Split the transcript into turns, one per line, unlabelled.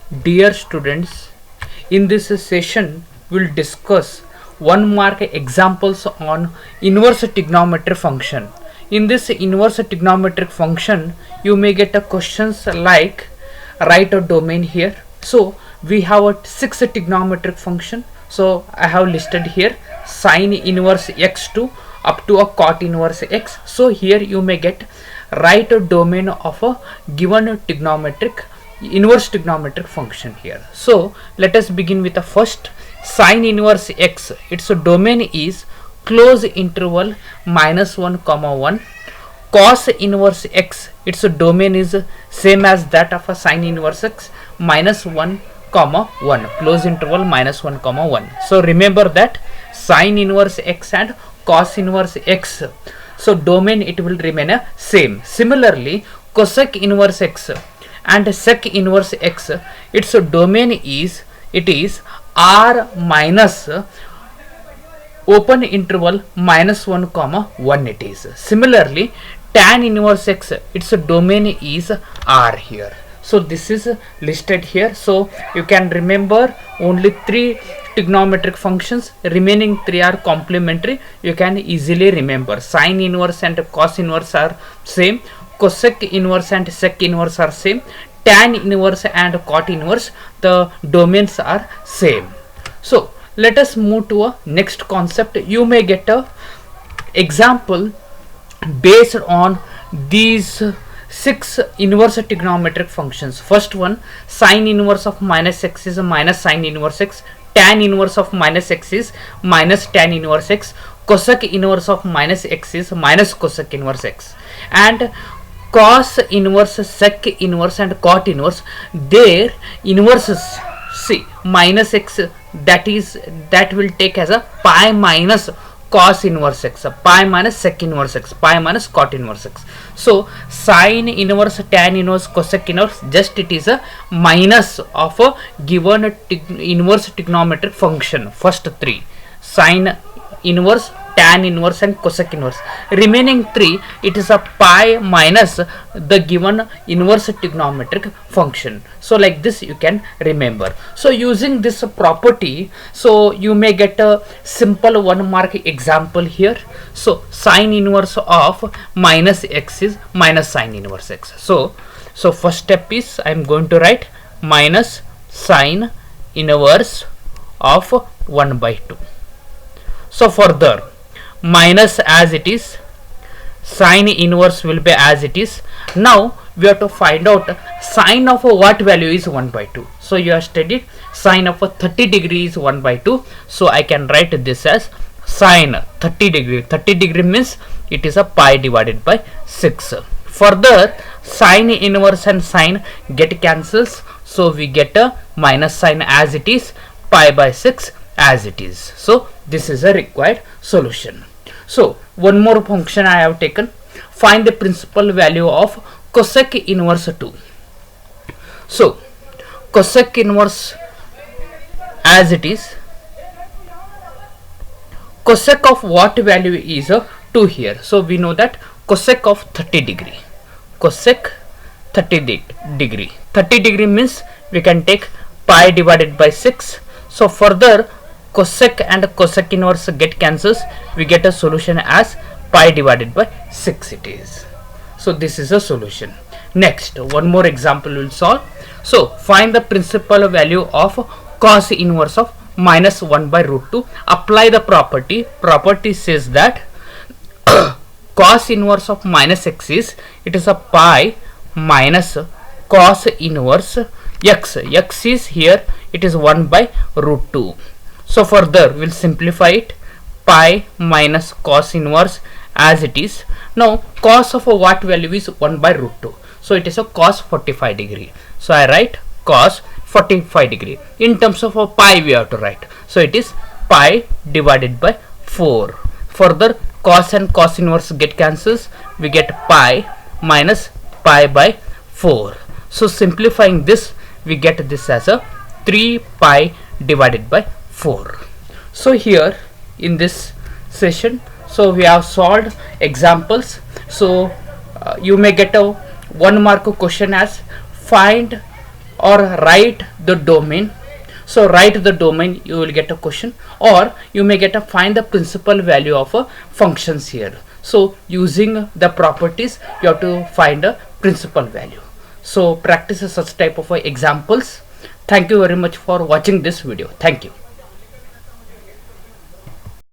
Dear students, in this session we'll discuss 1 mark examples on inverse trigonometric function. In this inverse trigonometric function, you may get a questions like write a domain here. So we have a 6 trigonometric function. So I have listed here sine inverse x2 up to a cot inverse x. So here you may get write a domain of a given inverse trigonometric function here. So let us begin with the first sine inverse x. Its domain is close interval -1, 1. Cos inverse x, its domain is same as that of a sine inverse x, -1, 1, close interval -1, 1. So remember that sine inverse x and cos inverse x, so domain it will remain a same. Similarly, cosec inverse x and sec inverse x, its domain is r minus open interval -1, 1 it is. Similarly, tan inverse x, its domain is r here. So this is listed here. So you can remember only 3 trigonometric functions, remaining 3 are complementary. You can easily remember sine inverse and cos inverse are same, cosec inverse and sec inverse are same, tan inverse and cot inverse, the domains are same. So let us move to a next concept. You may get a example based on these 6 inverse trigonometric functions. First one, sine inverse of minus x is minus sine inverse x, tan inverse of minus x is minus tan inverse x, cosec inverse of minus x is minus cosec inverse x, and cos inverse, sec inverse and cot inverse, their inverses, see minus x, that will take as a pi minus cos inverse x, pi minus sec inverse x, pi minus cot inverse x. So sine inverse, tan inverse, cosec inverse, just it is a minus of a given inverse trigonometric function. First 3, sine inverse, tan inverse and cosec inverse. Remaining 3, it is a pi minus the given inverse trigonometric function. So like this you can remember. So using this property, so you may get a simple 1 mark example here. So sine inverse of minus x is minus sine inverse x. So first step is I am going to write minus sine inverse of 1/2. So further, minus as it is, sine inverse will be as it is. Now we have to find out sine of what value is 1/2. So you have studied sine of 30 degree is 1/2. So I can write this as sine 30 degree. 30 degree means it is a pi divided by 6. Further, sine inverse and sine get cancels. So we get a minus sine as it is, pi by 6 as it is. So this is a required solution. So one more function I have taken. Find the principal value of cosec inverse 2. So cosec inverse as it is, cosec of what value is 2 here. So we know that cosec of 30 degree, cosec 30 degree. 30 degree means we can take pi divided by 6. So further, cosec and cosec inverse get cancels, we get a solution as pi divided by 6 it is. So this is a solution. Next, one more example we will solve. So find the principal value of cos inverse of minus 1/√2. Apply the property. Property says that cos inverse of minus x is, it is a pi minus cos inverse x. X is here, it is 1/√2. So further we'll simplify it, pi minus cos inverse as it is. Now cos of what value is 1/√2. So it is a cos 45 degree. So I write cos 45 degree. In terms of a pi we have to write. So it is pi divided by 4. Further, cos and cos inverse get cancels. We get pi minus pi by 4. So simplifying this, we get this as a 3 pi divided by 4. So here in this session, so we have solved examples. So you may get a 1 mark question as find or write the domain. So write the domain, you will get a question, or you may get a find the principal value of a functions here. So using the properties you have to find a principal value. So practice such type of examples. Thank you very much for watching this video. Thank you.